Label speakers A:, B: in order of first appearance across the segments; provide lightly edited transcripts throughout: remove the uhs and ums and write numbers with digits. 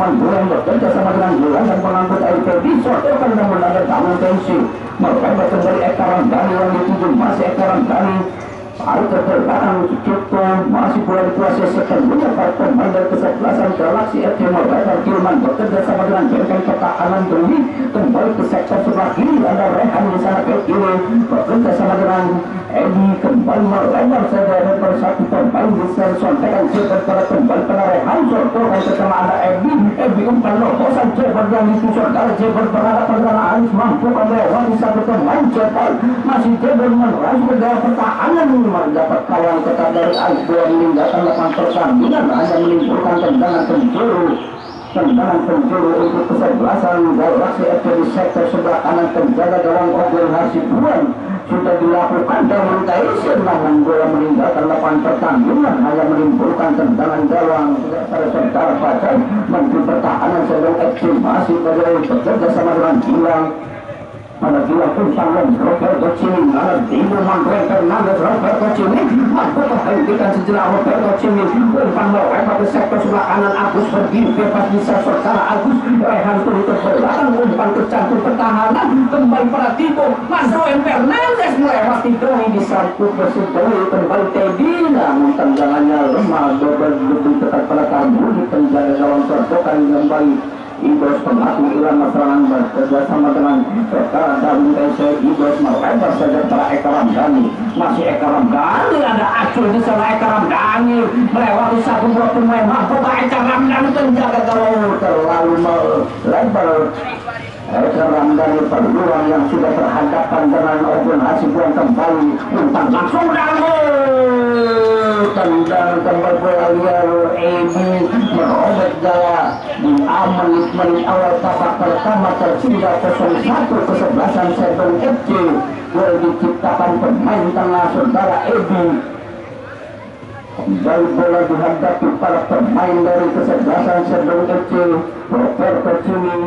A: Eman Bulan bekerja sama dengan Bulan dan pengangkut LPD sotokan dan melanggar dalam tensi melebar kembali Eka Ramdhani yang dituju masih Eka Ramdhani Paru terbelakang Cipto masih pula di proses sepenuhnya para pemain dari kesebelasan Galaxy FC melebar Kilman bekerja sama dengan benteng pertahanan Dwi kembali ke sektor sebelah kiri ada Rehan di sana ke kiri bekerja sama dengan Edi kembali melebar saja dan satu pemain di Selson tekan cepat pada kembali pada Rehan sotokan setelah ada Edi umpan lokosan cepat yang itu saudara cepat berhadapan dengan Anis mampu melewati satu pemain cepat masih cepat meneras ke gawang pertahanan mendapat kawan tetap dari Anis Bulan meninggalkan lapangan pertandingan hanya menimbulkan tendangan penjuru untuk kesebelasan Galaxy FC di sektor sebelah kanan penjaga gawang Ogul Hasibuan sudah dilakukan dan Taisir namun bola meninggalkan lapangan pertandingan hanya menimbulkan tendangan gawang saudara baca menteri pertahanan sedang FC masih bekerja sama dengan Gilang pada Gilang umpan Roberto Cini ada Timo Mandre Fernandes Roberto Cini mampu menghentikan sejenak Roberto Cini umpan melebar ke sektor sebelah kanan Agus pergi bebas bisa saudara Agus Rehan turun ke belakang umpan ke cantum pertahanan kembali pada Timo Mandre Fernandes melewati Doni disambut bersedoi kembali Teddy namun tendangannya lemah lebih tepat pada Karbudi penjaga gawang tertokan kembali Ibos pengatu irama serangan bekerjasama dengan saudara David Ese Ibos melebar saja para Eka Ramdhani masih Eka Ramdhani ada Acul di sana Eka Ramdhani melewati satu blok pemain mampu Eka Ramdhani penjaga gawang terlalu melebar Eka Ramdhani peluang yang sudah berhadapan dengan Ogun Hasibuan kembali umpan langsung tendangan kembali bola liar Edi merobek gaya di menit awal babak pertama tertinggal 0-1 kesebelasan Serban FC gol diciptakan pemain tengah saudara Edi kembali bola dihadapi para pemain dari kesebelasan Serban FC Roberto Cini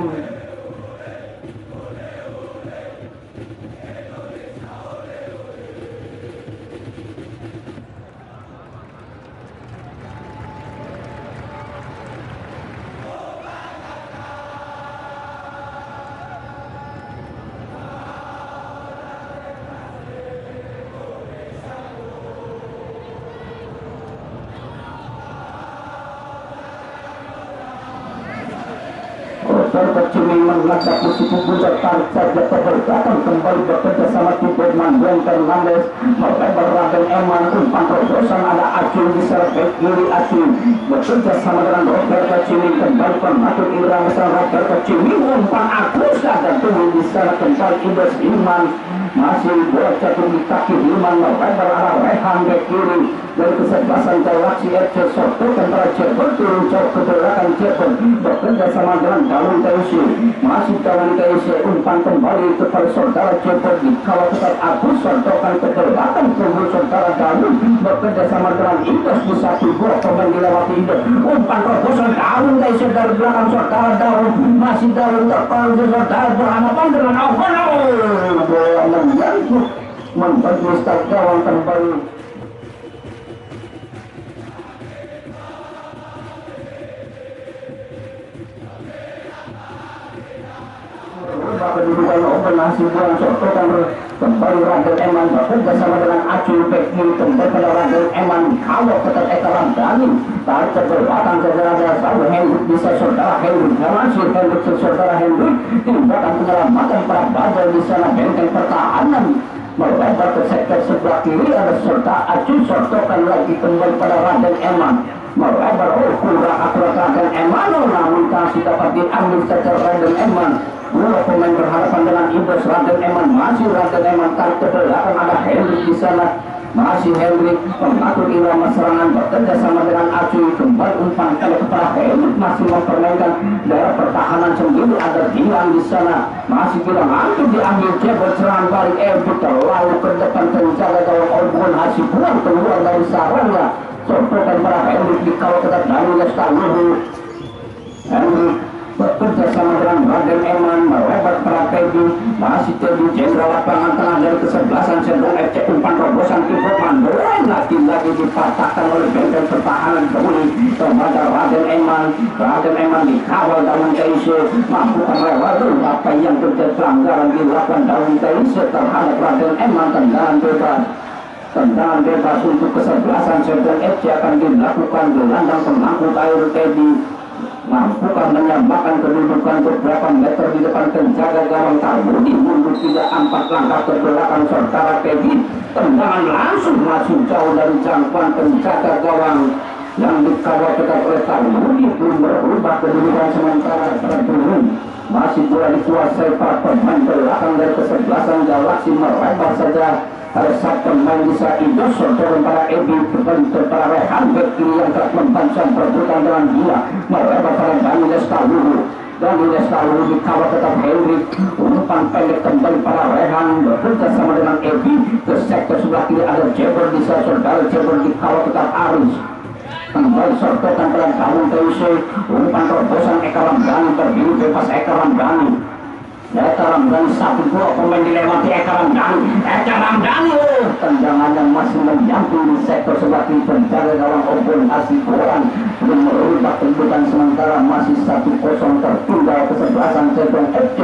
A: Cumi menghadap musuh puncak tarik saja ke belakang kembali bekerja sama Tibet Mandren Fernandes melebar Raden Eman umpan terobosan ada Acun di servis kiri Acun bekerja sama dengan Roberto Cumi kembali pengatur irama serang Roberto Cumi umpan Agus ada turun di sana kembali Ibas Iman masih bola jatuh di kaki Iman melebar arah Rehan ke kiri dari kesebelasan Galaxy FC Soto antara Jebel turun jauh ke belakang Jebel bekerja sama dengan Daun Taisi masih Daun Taisi umpan kembali kepada saudara Jebel di kawal ketat Agus sotokan ke belakang tunggu saudara Daun bekerja sama dengan Indos di satu gol pemain dilewati Indos umpan terobosan Daun Taisi dari belakang saudara Daun masih Daun terpanggil saudara berhadapan dengan Alvaro bola menyentuh membagi start gawang kembali kedudukan Open Hasibuan sotokan kembali Raden Eman bekerja sama dengan Acul Bekir kembali pada Raden Eman kalau ketat Eka Ramdhani tarik ke belakang saudara selalu Hendrik bisa saudara Hendrik masih Hendrik saudara Hendrik tindakan penyelamatan para badal di sana benteng pertahanan melebar ke sektor sebelah kiri ada saudara Acul sotokan lagi kembali pada Raden Eman melebar kurang akurat Raden Eman namun kasih dapat diambil secara Raden Eman dua pemain berhadapan dengan Ibas Raden Eman masih Raden Eman tarik ke belakang ada Hendrik di sana masih Hendrik mengatur irama serangan bekerja sama dengan Acui kembali umpan kali kepada Hendrik masih mempermainkan daerah pertahanan sendiri ada Gilang di sana masih Gilang hampir diambil Jebel serangan balik Hendrik terlalu ke depan penjaga gawang Ogun Hasibuan keluar dari sarangnya sotokan para Hendrik di kawal ketat dari Lestaluhu Hendrik bekerja sama dengan Raden Eman melebar para masih Teddy Jenderal lapangan tengah dari kesebelasan Sendong FC umpan terobosan Ibu Mandoen lagi-lagi dipatahkan oleh benteng pertahanan Kebuli kepada Raden Eman dikawal Daun Taise mampu melewati apa yang terjadi pelanggaran dilakukan Daun Taise terhadap Raden Eman. Tendangan bebas untuk kesebelasan Sendong FC akan dilakukan gelandang pemangku air Teddy mampukah menyamakan kedudukan beberapa meter di depan penjaga gawang Tarmudi mundur 3-4 langkah ke belakang saudara Teddy. Tendangan langsung masuk jauh dari jangkauan penjaga gawang yang dikawal ketat oleh Tarmudi belum berubah kedudukan sementara terturun. Masih bola dikuasai para pemain belakang dari kesebelasan Galaksi melebar saja. Pada saat pemain bisa Idos sortoran para Ebi berbentuk para Rehan Bekri yang telah membancang perebutan dengan gila melebar pada Dani Lestalu dikawal tetap Henry umpan pendek kembali para Rehan bekerja sama dengan Ebi ke sektor sebelah kiri ada Jebor di saudara Jebor dikawal tetap Aris kembali sortotan pada Daun Taise umpan terobosan Eka Ramdhani berdiri bebas Eka Ramdhani satu dua pemain dilewati Eka Ramdhani tendangan yang masih menyamping di sektor sebelah kiri penjaga gawang Obon Hasibuan belum merubah kedudukan sementara masih 1-0 tertunda kesebelasan Sendong FC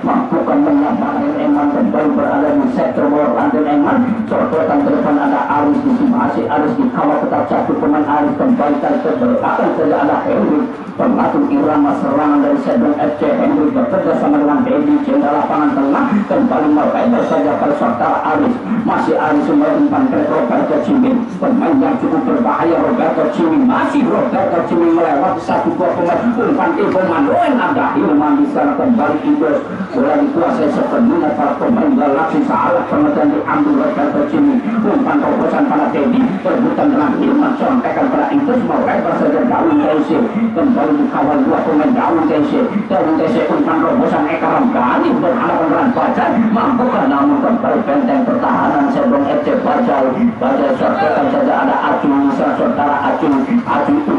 A: mampukah menyamakan Eman kembali berada di sektor bawah Raden Eman sortotan ke depan ada Aris di sini masih Aris dikawal tetap satu pemain Aris kembali ke belakang saja ada Henry pengatur irama serangan dari Sendong FC Henry bekerja sama dengan Dedi Jenderal lapangan tengah kembali melebar saja pada saudara Aris masih Aris umpan ke Roberto Ciming pemain yang cukup berbahaya Roberto Ciming masih Roberto Ciming melewati 1-2 pemain umpan Ibu Mandoen ada Hilman di sana kembali Idos bola dikuasai sepenuhnya para pemain Galaksi salah pengetan diambil Roberto Ciming umpan terobosan pada Dedi perebutan dengan Hilman contekan pada Idos melebar saja Daun Taise kembali dikawal 2 pemain Daun Taise umpan terobosan Eka Ramdhani berhadapan dengan Bajai mampukah namun kembali benteng pertahanan Sendong FC Bajai sortotan saja ada Acu saudara Acu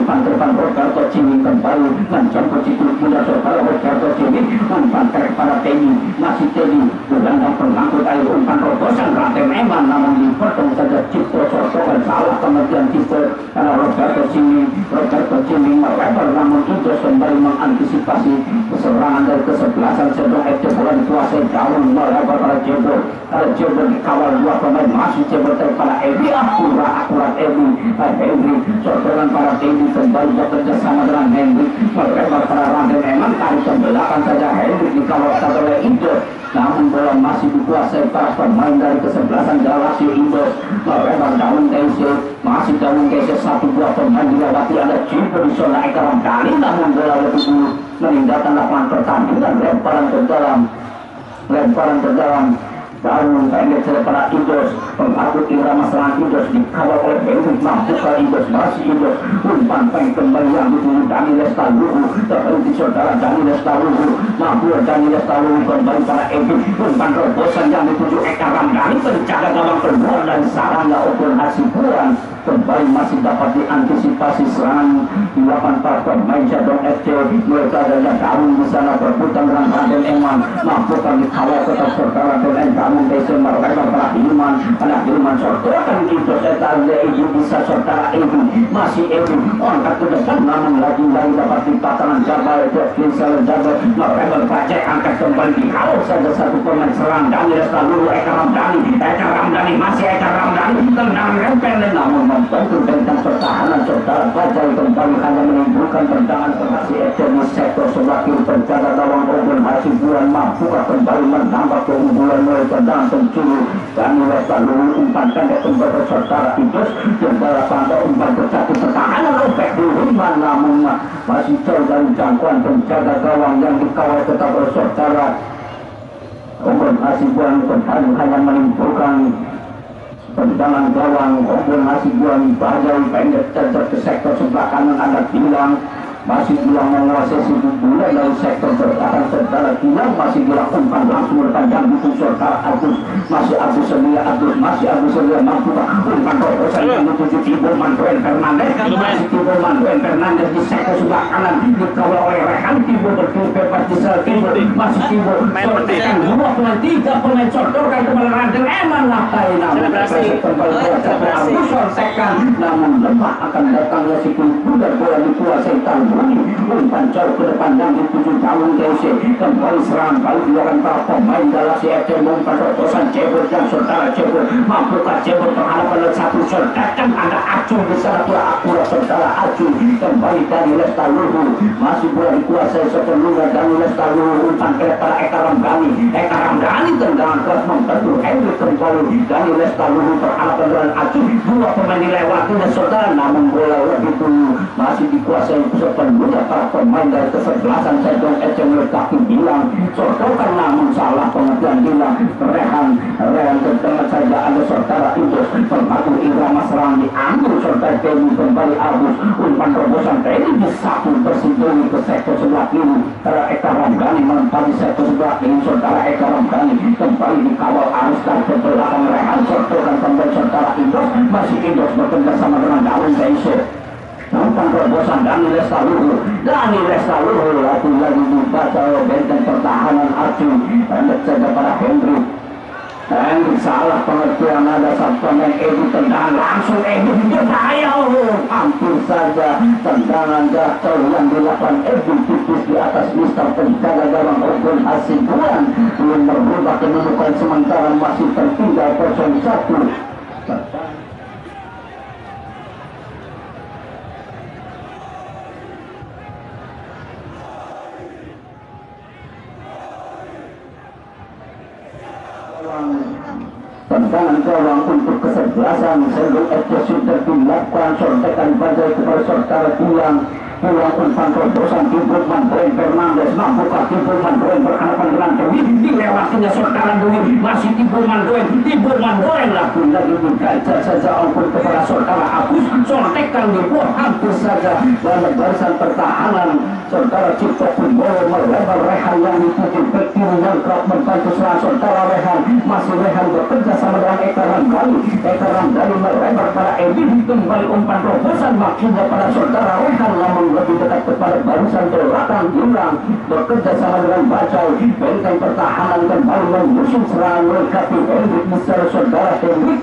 A: umpan ke depan Roberto Ciming kembali mencampur cikgu muda saudara Roberto Ciming umpan kepada Teddy masih Teddy gelandang pengangkut air umpan terobosan Raden Eman namun dipotong saja Cipto sortotan salah kemudian Cipto karena Roberto Ciming melebar namun itu kembali mengantisipasi serangan dari kesebelasan Sendong FC bola dikuasai Daun melebar pada Jebor dikawal 2 pemain masih Jebor pada Ebi akurat Ebi Henry sortotan pada Teddy kembali bekerja sama dengan Henry melebar pada Raden Eman tarik ke belakang saja Henry dikawal oleh Indo namun bola masih dikuasai para pemain dari kesebelasan Galaksi Indo melebar Daun Taise masih Daun Taise 1-2 pemain dilewati ada Jebor di zona Eka Ramdhani namun bola lebih dulu meninggalkan lapangan pertandingan lemparan ke dalam Daun pendek pada Idos pengatur irama serangan Idos dikawal oleh Henry mampukah Idos masih Idos umpan pendek kembali yang dituju Dani Lestalu terhenti saudara Dani Lestalu mampu Dani Lestalu kembali pada Ebi umpan terobosan yang dituju Eka Ramdhani penjaga gawang kedua dan sarangga Obon Hasibuan kembali masih dapat diantisipasi serangan dilakukan para pemain Sendong FC mereka ada Daun di sana berputar dengan Raden Eman mampukah dikawal tetap saudara Raden Daun Taise melebar pada Hilman sortotan itu setan Ebi bisa saudara Ebi masih Ebi angkat ke depan namun lagi-lagi dapat dipasangkan Jabal melebar Bajai angkat kembali dikawal saja satu pemain serang Dani Lestalu Eka Ramdhani masih Eka Ramdhani tendangan rempel namun membantu benteng pertahanan saudara Bajai kembali hanya menimbulkan tendangan masih FC di sektor sebelah kiri penjaga gawang Obon Hasibuan mampukah kembali menambah keunggulan melalui tendangan pencuri Dani Lestalu umpan pendek kembali saudara Idos Jenderal Pantau umpan terjatuh pertahanan robek di Hilman namun masih jauh dari jangkauan penjaga gawang yang dikawal tetap oleh saudara Obon Hasibuan kembali hanya menimbulkan tendangan gawang Obon Hasibuan Bajai pendek terjatuh ke sektor sebelah kanan ada Bilang masih Bilang menguasai situ mulai dari sektor bertahan saudara Bilang masih Bilang umpan langsung berpanjang butuh saudara Agus masih Agus Selia mampu umpan terobosan yang dituju Ibu Mandoen Fernandes masih Ibu Mandoen Fernandes di sektor sebelah kanan dikawal oleh Rehan Ibu berdiri bebas di sebelah masih timbul dua pemain tiga pemain sodorkan kembali Raden Eman Lakai kembali sortekan namun lemah akan datangnya si kuda bola dikuasai Talbuni umpan jauh ke depan dan dituju tahun TC kembali serang kali dilakukan para pemain Galaxy FC umpan robosan Cebol dan saudara Cebol mampukah Cebol terhadap satu sortekan ada acuh di sana pula akurat saudara acuh kembali dari Lestaluhu masih bola dikuasai sepenuhnya dari Lestaluhu umpan ke para Eka Ramdhani tendangan keras membantu Henry kembali dari Lestaluhu terhadap dengan acuh dua pemain dilewati dan saudara namun bola begitu masih dikuasai sepenuhnya para pemain dari kesebelasan Sejong Eceng Lekaki bilang sodorkan namun salah pengertian bilang Rehan tendangan saja ada saudara Idris pembantu irama serang diambil saudara Teddy kembali Agus umpan terobosan Teddy disapu bersindungi ke sektor sebelah kiri para Eka Ramdhani menempati sektor sebelah kiri saudara Eka Ramdhani kembali dikawal arus dari ke belakang Rehan sodorkan kembali saudara Idris masih Idris bekerja sama dengan Daun Taisir umpan terobosan Dani Lestaluhu lagi dibaca oleh benteng pertahanan Arjun hendak saja para Henry salah pengertian ada satu pemain Edu tendangan langsung Edu berbahaya hampir saja tendangan jatuh yang dilakukan Edu tipis di atas Mister penjaga gawang Ogun Hasibuan belum berubah kedudukan sementara masih tertinggal 0-1 tendangan gawang untuk kesebelasan Sejong FC sudah dilakukan sortekan bajai kepada saudara Tiang umpan terobosan Timbul Mandren Fernandes mampukah Timbul Mandren berhadapan dengan Dewi dilewatinya saudara Dewi masih Timbul Mandren lagi digajar saja ampun kepada saudara Agus sortekan dibuat hampir saja dalam barisan pertahanan saudara Cipto Kumboyo melebar Rehan yang dituju bek kiri yang kerap membantu serang saudara Rehan masih Rehan bekerja sama dengan Eka Ramdhani melebar pada Edi kembali umpan terobosan makinnya pada saudara Rehan namun lebih dekat kepada barisan belakang Jurang bekerja sama dengan Bajai benteng pertahanan kembali mengusung serangan melengkapi Hendrik misalnya saudara Hendrik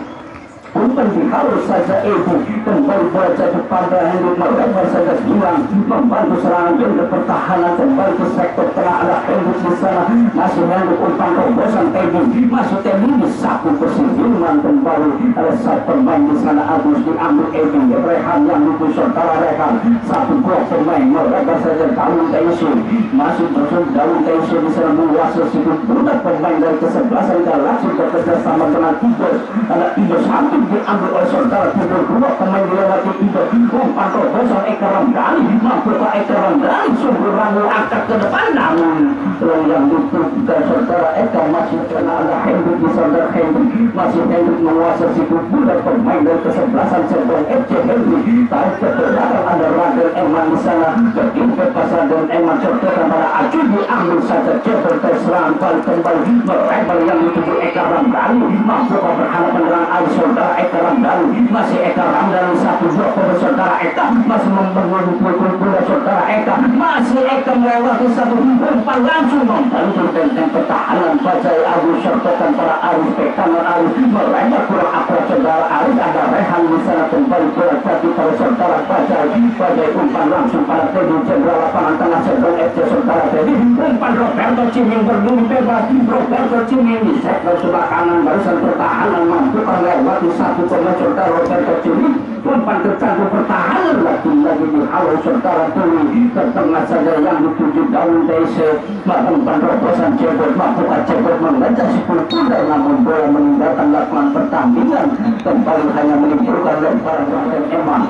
A: umpan dihalus saja Ebu kembali bola jatuh pada Hendrik melebar saja Jurang membantu serangan benteng pertahanan kembali ke sektor tengah ada Hendrik di sana masih Hendrik umpan terobosan Ebu masih Teddy disapu persinggungan kembali ada satu pemain di sana Agus diambil Ebu Rehan yang itu saudara Rehan satu blok pemain melebar saja Daun Taisir masih terus Daun Taisir di sana menguasai situ budak pemain dari kesebelasan Galaxy bekerja sama dengan Idris ada Idris hampir diambil oleh saudara Timbul dua pemain dilewati Idris umpan terobosan Eka Ramdhani mampukah Eka Ramdhani sungguh ramu angkat ke depan namun yang itu dari saudara Eka masih kena ada Hendrik di saudara Hendrik masih Hendrik menguasai situ budak pemain dari kesebelasan Sejong FC Hendrik tarik ke belakang ada Raden Eman di sana berimpet pas Raden Eman sodorkan pada Acuh diambil saja Cebol terserang kembali melebar yang dituju Eka Ramdhani mampukah berhadapan dengan Aris saudara Eka Ramdhani masih Eka Ramdhani satu dua pada saudara Eka masih membangun bola saudara Eka masih Eka melewati satu umpan langsung membantu benteng pertahanan Bajai Agus sertokan para Aris kanan Aris melebar kurang akurat saudara Aris ada Rehan di sana kembali bola jatuh pada saudara Bajai umpan langsung pada Teddy jenderal lapangan tengah Sejong FC saudara Teddy umpan Roberto Ciming berdiri bebas Roberto Ciming di sektor sebelah kanan barisan pertahanan mampukah lewati satu pemain saudara Roberto Ciming umpan tercantum pertahanan lagi dihalau saudara Dewi ke tengah saja yang dituju Daun Taisir umpan terobosan Cebol mampukah Cebol mengejar si kuda namun bola meninggalkan lapangan pertandingan kembali hanya menimbulkan lemparan Raden Eman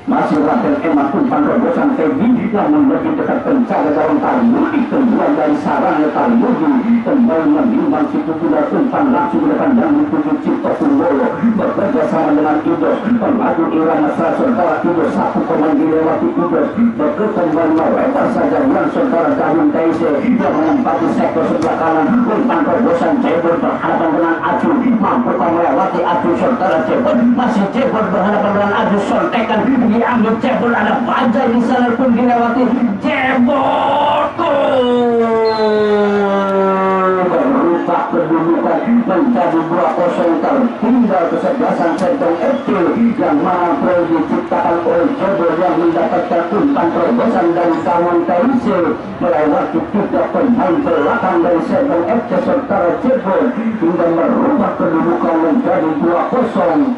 A: masih Raden Eman umpan terobosan Teddy namun lebih dekat penjaga gawang Talbudi keluar dari sarangnya Talbudi kembali menimbang situ kuda umpan langsung ke depan dan dituju Cipto Kumboyo bekerja sama dengan Idris pemadu irama saudara Idris satu pemain dilewati Idris bekerja kembali melebar saja yang saudara Daun Taisir yang menempati sektor sebelah kanan umpan terobosan Cebol berhadapan dengan Acuh mampukah melewati Acuh saudara Cebol masih Cebol berhadapan dengan Acuh sortekan diambil Cebol ada Bajai di sana pun dilewati Cebol kosong tertinggal kesebelasan Sentong FC yang mana gol diciptakan oleh Jebol yang mendapatkan umpan terobosan dari kawan Taise melewati 3 pemain belakang dari Sentong FC sementara Jebol hingga merubah kedudukan menjadi 2-0.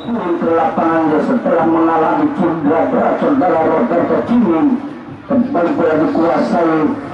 A: Turun ke lapangan setelah mengalami cedera berat saudara Roberto Ciming kembali bola dikuasai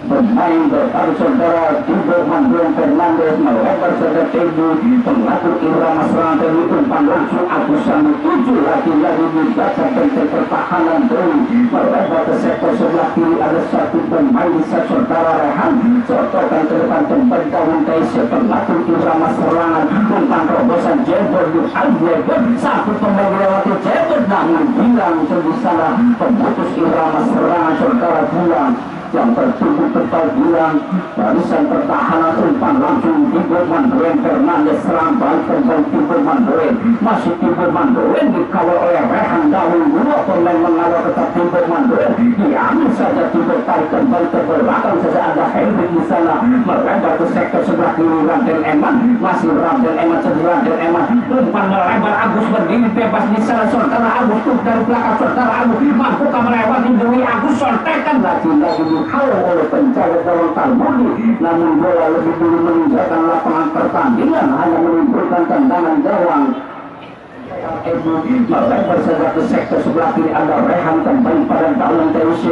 A: bermain bertaruh saudara Tibo Mandron Fernandes melebar saudara Tebu pengatur irama serangan dari umpan langsung Agusan 7 lagi-lagi dibaca benteng pertahanan dari melebar ke sektor sebelah kiri ada satu pemain bisa saudara Rehan sotokan ke depan kembali tahun Taise pengatur irama serangan umpan terobosan Jebol di Alweber satu pemain melewati Jebol namun bilang di sana pemutus irama serangan saudara bilang yang tertutup kepal bilang barisan pertahanan umpan langsung Tibo Mandren Fernandes serang balik kembali Tibo Mandren masih Tibo Mandren dikawal oleh Rehan dahulu pemain mengawal tetap Tibo Mandren diambil saja Tibo tarik kembali ke belakang saja ada Henry di sana melebar ke sektor sebelah kiri Raden Eman masih Raden Eman Raden Eman umpan melebar Agus berdiri bebas di sana saudara Agus tuh dari belakang saudara Agus mampukah melewati Dewi Agus sontekan lagi kalau oleh pencari gawang Talmudi namun bola lebih dulu meninggalkan lapangan pertandingan hanya menimbulkan tendangan gawang melebar saja ke sektor sebelah kiri ada Rehan kembali pada Daun TUC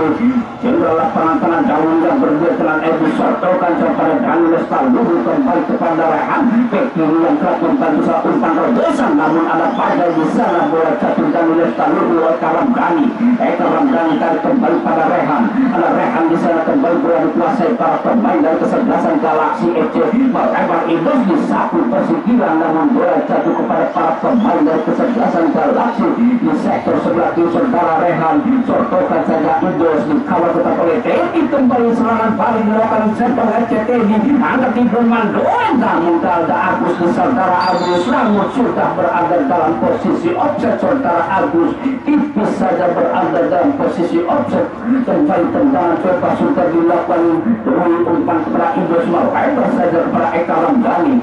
A: jenderal lapangan tengah Daun yang berdua dengan Ebu sotokan kepada Daniel Stalluhu kembali kepada Rehan bek kiri yang kerap membantu saat umpan terobosan namun ada pada di sana bola jatuh Daniel Stalluhu Eka Ramdhani tarik kembali pada Rehan ada Rehan di sana kembali bola dikuasai para pemain dari kesebelasan Galaxy FC melebar Indos di satu persingkiran namun bola jatuh kepada para pemain dari kesebelasan Galaxy di sektor sebelah kiri saudara Rehan sotokan saja Indos dikawal tetap oleh TNI kembali serangan balik dilakukan Sentong FCTV angkat Tibo Mandron namun ada Agus di saudara Agus namun sudah berada dalam posisi offset saudara Agus tipis saja berada dalam posisi offset kembali tendangan bebas sudah dilakukan dari umpan kepada Indos melebar saja kepada Eka Ramdhani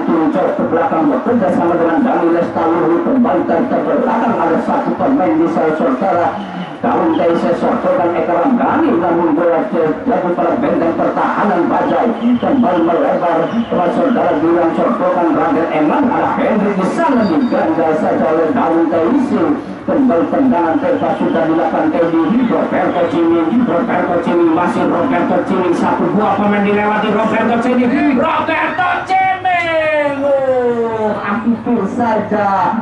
A: turun jauh ke belakang bekerja sama dengan Daniel Stalluhu kembali dari belakang ada satu pemain di saudara Daun Taise sotokan Eka Ramdhani namun bola jatuh pada benteng pertahanan Bajai kembali melebar kepada saudara bilang sotokan Raden Eman ada Henry di sana diganda saja oleh Daun Taise kembali tendangan bebas sudah dilakukan Teddy Roberto Ciming masih Roberto Ciming satu buah pemain dilewati Roberto Ciming hampir saja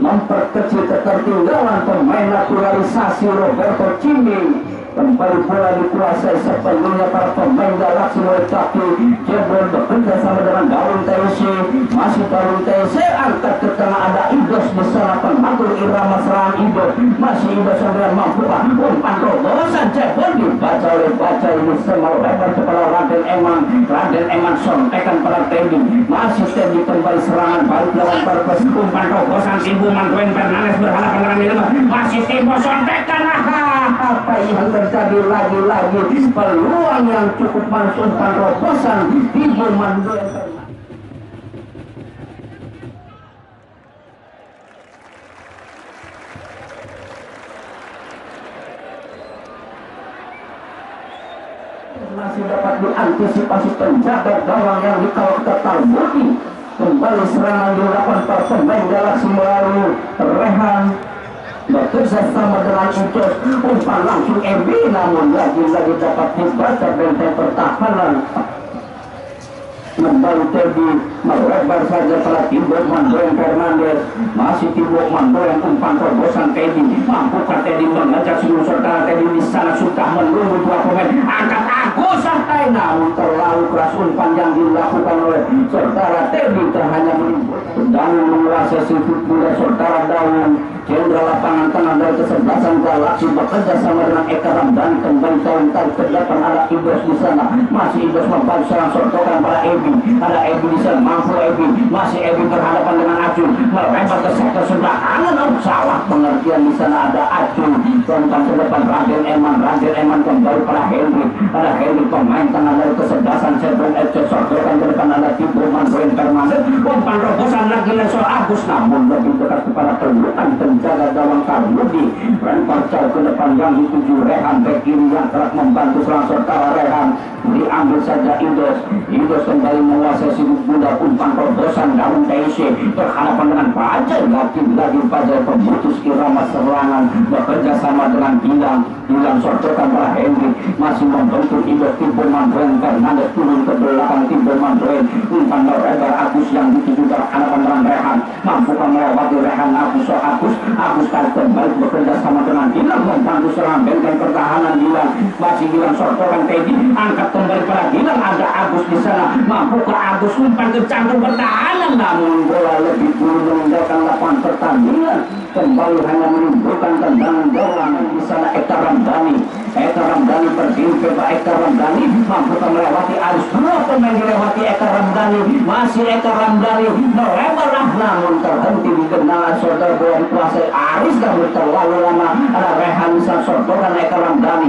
A: memperkecil ketertinggalan pemain naturalisasi Roberto Ciming kembali bola dikuasai sepenuhnya para pemain Galaxy mulai kaki Jebol bekerja sama dengan Daun TUC masih Daun TUC angkat ke tengah ada Indos di sana pengatur irama serangan Indos masih Indos yang mampu umpan terobosan Jebol dibaca oleh Bajai ini semal lebar kepala Raden Eman sontekan pada Tendi masih Tendi kembali serangan balik lawan Perpes umpan terobosan Tibo Mandron Fernandes berhadapan dengan Ilma masih Tibo sontekan apa yang terjadi lagi-lagi peluang yang cukup manis umpan terobosan Tibo Mandron masih dapat diantisipasi penjaga gawang yang dikawal ke Talmudi kembali serangan dilakukan para pemain Galaxy melalui Rehan bekerja sama dengan Indos umpan langsung MB namun lagi-lagi dapat dibaca benteng pertahanan kembali Teddy melebar saja pada timbuk Mandoen Fernandes, masih timbuk Mandoen umpan terobosan Teddy, mampukah Teddy mengejar seluruh saudara Teddy di sana sudah menunggu dua pemain angkat Agus santai, namun terlalu keras umpan yang dilakukan oleh saudara Teddy hanya menimbulkan dan menguasai sifat muda saudara Daun. Jenderal lapangan tengah dari kesebelasan Galaksi bekerja sama dengan Eka Ramdhani kembali tahun ke depan. Ada Ibros di sana, masih Ibros membantu serang sortokan pada Ebi, ada Ebi di sana, mampu Ebi, masih Ebi berhadapan dengan Acun, melebar ke sektor sebelah kanan, salah pengertian di sana, ada Acun umpan ke depan Raden Eman kembali pada Henry, ada Henry pemain tengah dari kesebelasan Sebelum FC sortokan ke depan, ada Tibo Mandoen Fernandes, umpan robosan lagi Lesor Agus, namun lebih dekat kepada pelukan penjaga gawang Karmudi, lempar jauh ke depan yang dituju Rehan bek kiri yang telah membantu serang saudara Rehan, diambil saja Indos kembali menguasai sibuk muda, umpan terobosan Daun TIC berhadapan dengan Bajai, lagi Bajai pemutus irama serangan bekerja sama dengan Gilang sortokan pada Henry, masih membentuk Indos. Tibo Mandoen Fernandes turun ke belakang, Tibo Mandoen umpan melebar Agus yang dituju berhadapan dengan Rehan, mampukah melewati Rehan Agus tarik kembali bekerja sama dengan Gilang membantu serang benteng pertahanan Gilang, masih Gilang sortokan Teddy, angkat kembali pada Gilang, ada Agus di sana, mampukah Agus umpan ke jantung pertahanan, namun bola lebih dulu meninggalkan lapangan pertandingan, kembali hanya menimbulkan tendangan gawang di sana. Eka Ramdhani berdiri ke Eka Ramdhani, mampukah melewati arus dua pemain dilewati Eka Ramdhani, masih Eka Ramdhani melebar namun terhenti di genangan saudara bola dikuasai Aris namun terlalu lama, ada Rehan bisa sortokan Eka Ramdhani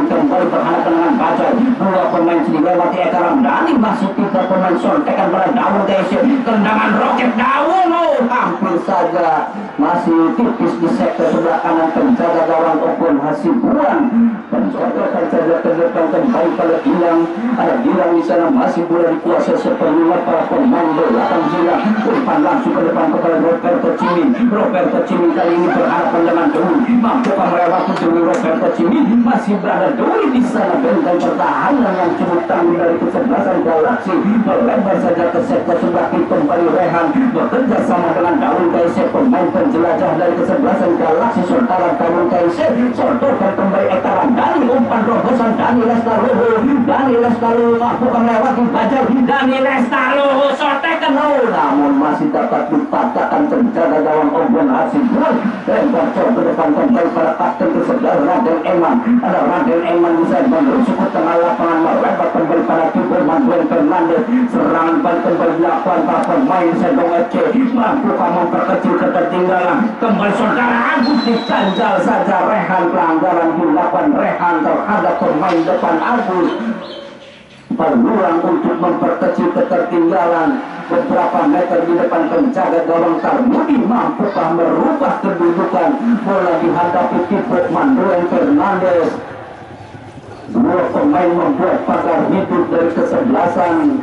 A: kembali berhadapan dengan Bajai, dua pemain dilewati Eka Ramdhani, masih tiga pemain sontekan pada Daun TIC, tendangan roket Daun, hampir saja masih tipis di sektor sebelah kanan penjaga gawang Opon Hasibuan, pencocokan saja ke depan kembali pada Gilang, ada Gilang di sana, masih bola dikuasai sepenuhnya para pemain belakang Gilang, umpan langsung ke depan kepada Roberto Cimi kali ini berhadapan dengan Dewi, mampukah melewati Dewi. Roberto Cimi masih berada Dewi di sana, benteng pertahanan yang cukup tangguh dari kesebelasan Galaksi melebar saja ke sektor sebelah kiri, kembali Rehan bekerja sama dengan Daun TIC, pemain penjelajah dari kesebelasan Galaksi saudara Daun TIC sortokan kembali Eka Ramdhani, umpan robosan Dani Lestalu mampukah melewati Bajai, Dani Lestalu sortekan namun masih dapat dipatahkan penjaga gawang Opon Hasibuan, lempar jauh ke depan kembali pada kapten kesebelah Raden Eman, ada Raden Eman bisa menusuk ke tengah lapangan, melebar kembali pada Tibo Mandoen Fernandes, serangan balik kembali dilakukan para pemain Sebelum FC, mampukah memperkecil ketertinggalan, kembali saudara Agus diganjal saja Rehan, pelanggaran dilakukan Rehan terhadap pemain depan Agus, peluang untuk memperkecil ketertinggalan beberapa meter di depan penjaga gawang Karmudi, mampukah merubah kedudukan, bola dihadapi Tibo Mandoen Fernandes, dua pemain membuat pagar hidup dari kesebelasan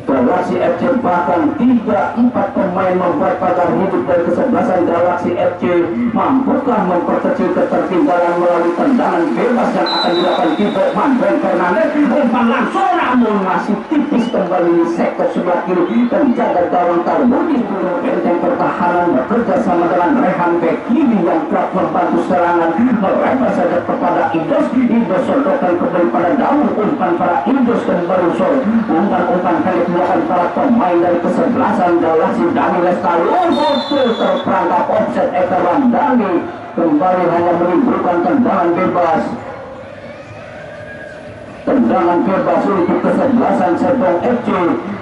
A: Galaksi FC, bahkan 3-4 pemain membuat pagar hidup dari kesebelasan Galaksi FC, mampukah memperkecil ketertinggalan melalui tendangan bebas yang akan dilakukan Tibo Mandoen Fernandes, umpan langsung namun masih tipis kembali di sektor sebelah kiri, penjaga gawang Karmudi, benteng pertahanan bekerja sama dengan Rehan bek kiri yang kerap membantu serangan, melebar saja kepada Indos sortokan kembali pada Daun, umpan para Indos kembali umpan kali melakukan para pemain dari kesebelasan Galaksi, Dani Lestalu terperangkap offset Eka Ramdhani, kembali hanya menimbulkan tendangan bebas untuk kesebelasan Sebelum FC,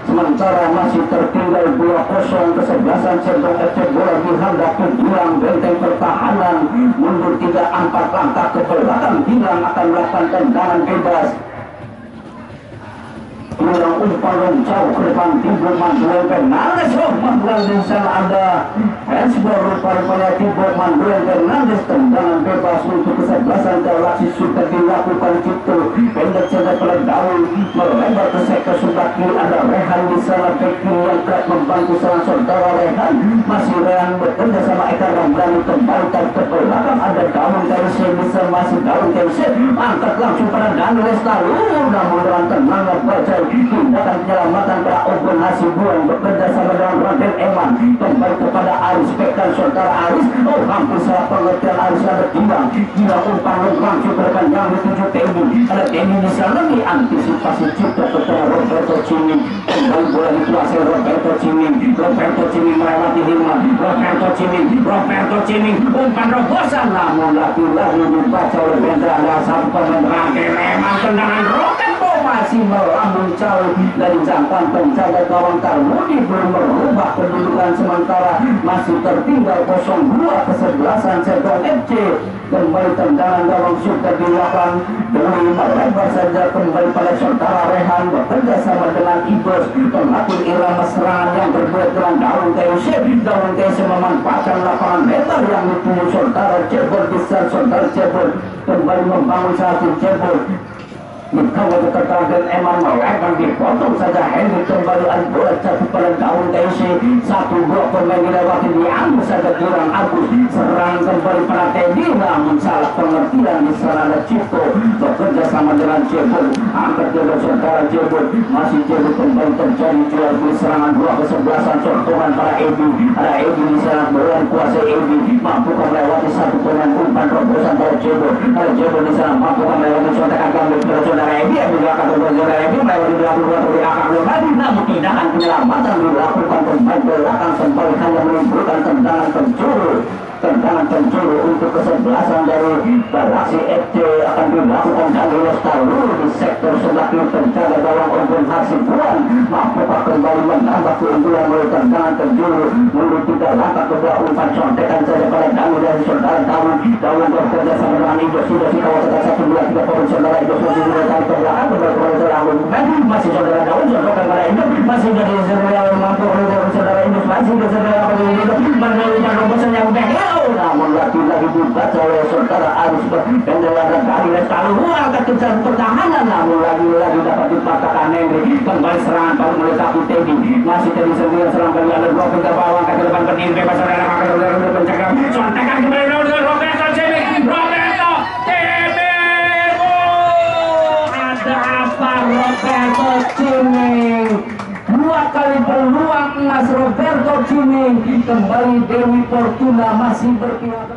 A: sementara masih tertinggal 2-0 kesebelasan Sebelum FC, bola dihadapi Gilang, benteng pertahanan mundur 3-4 langkah ke belakang, Gilang akan melakukan tendangan bebas. Bilang umpan jauh ke depan Tibo Manduel Fernandes. Oh, Manduel di sana ada handsball rupanya Tibo Manduel Fernandes. Tendangan bebas untuk kesebelasan Galaxy sudah dilakukan Cipto. Pendek saja pada daun melebar ke sektor sebelah kiri. Ada Rehan di sana back kiri yang kerap membantu seorang saudara Rehan. Masih Rehan bekerja sama Eka Ramdhani kembali ke belakang. Ada daun dari Sebisa, masih daun dari angkat langsung pada Dani Lestalu. Namun dengan tendangan Bajai tindakan penyelamatan pada Ogun Hasibuan bekerja sama dengan Raden Eman kembali kepada Aris Pekan saudara Aris. Oh, hampir salah pengertian Aris. Ada Gilang umpan langsung ke depan yang dituju Teddy. Ada Teddy di sana diantisipasi Cipta kepada Roberto Ciming. Kembali bola dikuasai Roberto Ciming melewati Hilman. Roberto Ciming umpan robosan, namun lagi-lagi dibaca oleh Bendra. Ada satu pemain Raden Eman, tendangan roket masih melambung jauh dari jangkauan penjaga gawang Tarmudi. Belum merubah kedudukan sementara, masih tertinggal 0-2 kesebelasan Sergong FC. Kembali tendangan gawang sudah dilakukan Dewi melebar saja kembali pada saudara Rehan bekerja sama dengan Ibos mengatur irama serangan yang berbuat dengan Daun TUC memanfaatkan lapangan lebar yang dituju saudara Cebol besar. Saudara Cebol kembali membangun satu Cebol Kalau ketergangan Eman melebar dipotong saja. Henry kembali bola jatuh pada Daun TC. Satu blok pemain dilewati, diambil saja Gilang Agus. Serang kembali pada Teddy, namun salah pengertian di sana. Ada Cipto bekerja sama dengan Jebol. Angkat jaga saudara Jebol. Masih Jebol kembali terjadi jual beli serangan dua kesebelasan. Contohan para Edi. Ada Edi di sana bola kuasai Edi. Mampu melewati satu pemain umpan robosan pada Jebol. Ada Jebol di sana mampu melewati contekan kambing pada saudara Edi. Yang dilakukan oleh saudara Edi melewati dilakukan oleh akar lagi. Namun tindakan penyelamatan dilakukan pemain belakang sempat hanya menimbulkan tendangan penjuru untuk kesebelasan dari Galaxy FC akan dilakukan dari Lestalu di sektor sebelah kiri. Penjaga gawang Ogun Hasibuan mampukah kembali menambah keunggulan oleh tendangan penjuru menuju ke langkah kedua. Umpan contekan saja pada Daun dari saudara Daun bekerja sama dengan Idos di kawasan 1-2-3 poin. Saudara Idos masih sudah tarik ke belakang kembali kepada saudara masih saudara Daun contohkan pada Idos masih dari saudara mampu oleh saudara Idos masih dari saudara Idos menemukan robosan yang baik. Namun lagi-lagi dibaca oleh saudara Aris dan ada dari Lestalu angkat kejar pertahanan, namun lagi-lagi dapat dipatahkan Henry. Kembali serangan baru mulai satu Teddy, masih Teddy sendiri serang kali ada dua pintar bawang ke depan berdiri bebas saudara maka saudara penjaga contekan kembali Roberto Ciming. Ada apa Roberto Ciming? Dua kali peluang emas Roberto Ciming. Kembali Dewi Fortuna masih berpihak.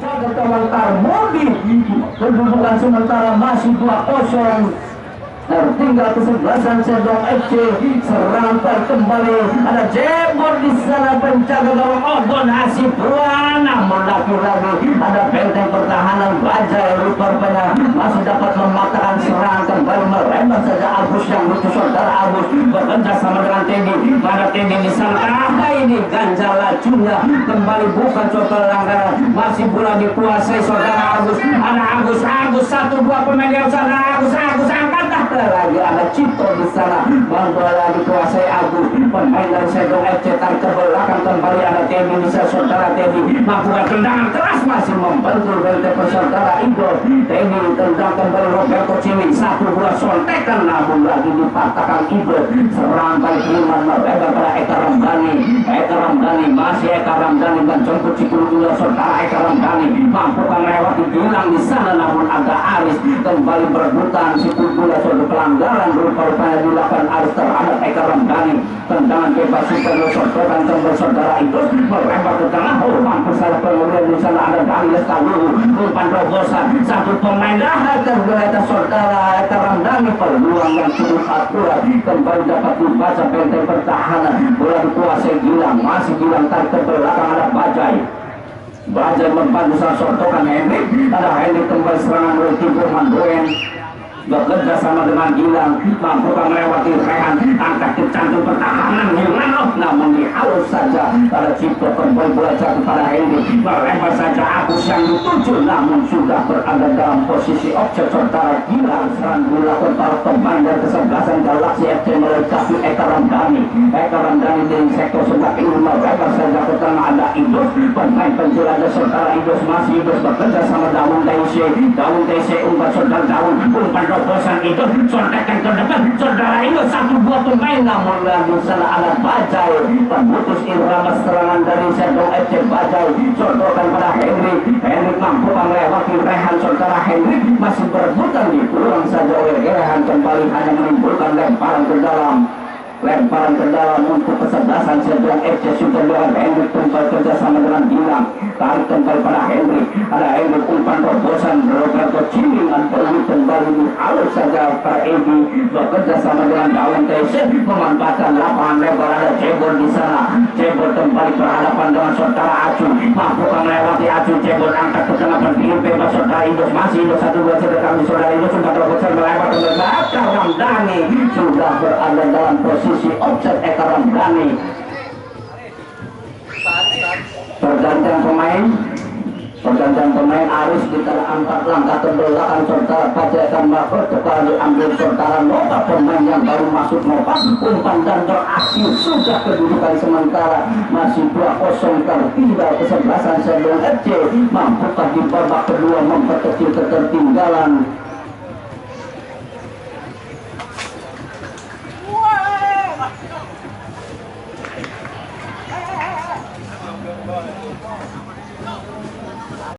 A: Jaga gawang Tarmudi. Kedudukan sementara masih 2-0. Tertinggal kesebelasan Sergong FC. Serangan kembali ada Jebor di sana penjaga gawang Ogun Hasibuan. Namun lagi-lagi ada benteng pertahanan Bajai rupanya masih dapat mematahkan serangan. Kembali melebar saja Agus yang lucu saudara Agus bekerja sama dengan Teddy. Pada Teddy di sana ini ganjal lajunya kembali bukan contoh langgaran. Masih bola dikuasai saudara Agus. Ada Agus 1-2 pemain yang sana. Agus angkat lagi ada Cipto di sana. Bola dikuasai Agus. Pemain dari Sergong FC tarik ke belakang kembali ada Teddy di sana saudara Teddy. Mampukan tendangan keras masih membentur benteng saudara Igor. Teddy tendang kembali Roberto Ciming. 1-2 sontekan namun lagi dipatahkan Igor. Serang kali Hilman melebar pada Eka Ramdhani. Masih Eka Ramdhani dan jemput Cikulu saudara Eka Ramdhani. Mampukan melewati Gilang di sana namun agak Aris kembali berebutan Cikulu saudara. Pelanggaran rupa-rupanya dilakukan Aris terhadap Eka Ramdhani. Tendangan bebas super sodokan kembali saudara itu melempar ke tengah. Oh, mampu salah pengulian di sana ada Dani Lestalu. Umpan robosan satu pemain dah tergeletak saudara Eka Ramdhani. Peluang yang cukup akurat kembali dapat dibaca benteng pertahanan. Bola dikuasai Gilang, masih Gilang tarik ke belakang ada Bajai. Bajai membantu sotokan Hendrik. Ada Hendrik kembali serangan oleh Timur Mandoen. Bekerja sama dengan Gilang, mampu melewati Rehan, angkat ke jantung pertahanan Gilang, namun dihalus saja pada Cipto kembali bola jatuh pada Hendrik, melempar saja Agus yang dituju, namun sudah berada dalam posisi objek sementara Gilang. Serang dilakukan para pemain dari kesebelasan Galaxy FC melengkapi Eka Ramdhani dari sektor sebelah kiri, melempar saja ke tengah, ada Idus, pemain penjelajah sementara Idus masih bekerja sama Daun TC umpan saudara Daun, umpan bosan itu sontekan ke depan saudara itu satu dua pemain, namun di sana ada Bajai pemutus irama serangan dari Serdong FC. Bajai sontokan pada Hendrik mampu melewati Rehan, saudara Hendrik masih berebutan di peluang saja oleh Rehan, kembali hanya menimbulkan lemparan ke dalam untuk kesebelasan Serdong FC. Sudah dengan Hendrik kembali kerjasama dengan Gilang, tarik kembali pada Hendrik, ada Hendrik umpan terbosan Roberto Cilingan perlu kembali halus saja para Edi bekerja sama dengan Daun TC memanfaatkan lapangan lebar, ada Cebol di sana. Cebol kembali berhadapan dengan saudara Acu, mampu melewati Acu. Cebol angkat ke tengah berpilih bebas saudara Indus, masih Indus satu dua saudara kami saudara Indus sudah terbosan melewat ke belakang. Ramdhani sudah berada dalam posisi offset. Eka Ramdhani pergantian pemain Aris di angkat langkah ke belakang saudara Bajai akan Mahfud kembali diambil saudara Nova, pemain yang baru masuk Nova, umpan dan berakhir sudah kedudukan sementara masih 2-0 tertinggal kesebelasan Serdong FC. Mampukah di babak kedua memperkecil ketertinggalan